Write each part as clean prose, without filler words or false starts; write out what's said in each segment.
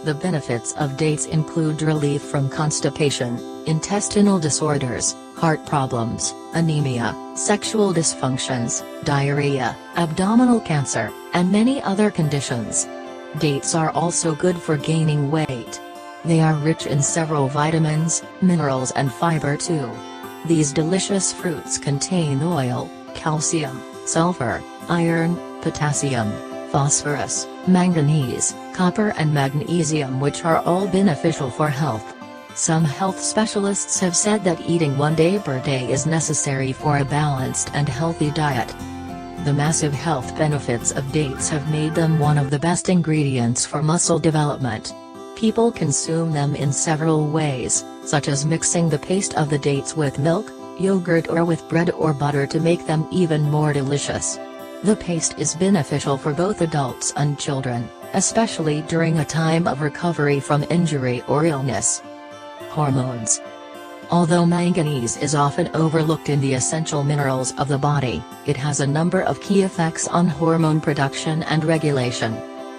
The benefits of dates include relief from constipation, intestinal disorders, heart problems, anemia, sexual dysfunctions, diarrhea, abdominal cancer, and many other conditions. Dates are also good for gaining weight. They are rich in several vitamins, minerals and fiber too. These delicious fruits contain oil, calcium, sulfur, iron, potassium, phosphorus, manganese, copper and magnesium, which are all beneficial for health. Some health specialists have said that eating 1 day per day is necessary for a balanced and healthy diet. The massive health benefits of dates have made them one of the best ingredients for muscle development. People consume them in several ways, such as mixing the paste of the dates with milk, yogurt or with bread or butter to make them even more delicious. The paste is beneficial for both adults and children, especially during a time of recovery from injury or illness. Hormones. Although manganese is often overlooked in the essential minerals of the body, it has a number of key effects on hormone production and regulation.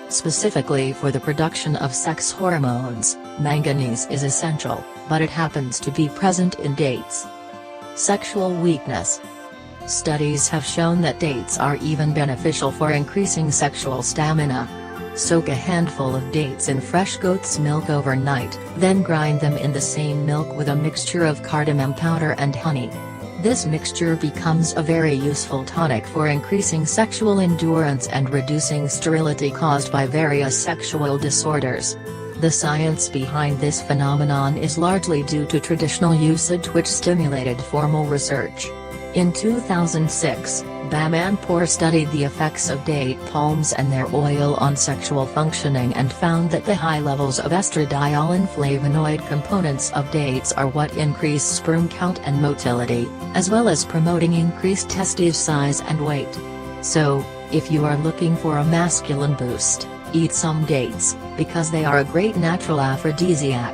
Specifically for the production of sex hormones, manganese is essential, but it happens to be present in dates. Sexual weakness. Studies have shown that dates are even beneficial for increasing sexual stamina. Soak a handful of dates in fresh goat's milk overnight, then grind them in the same milk with a mixture of cardamom powder and honey. This mixture becomes a very useful tonic for increasing sexual endurance and reducing sterility caused by various sexual disorders. The science behind this phenomenon is largely due to traditional usage, which stimulated formal research. In 2006, Bamanpour studied the effects of date palms and their oil on sexual functioning and found that the high levels of estradiol and flavonoid components of dates are what increase sperm count and motility, as well as promoting increased testes size and weight. So, if you are looking for a masculine boost, eat some dates, because they are a great natural aphrodisiac.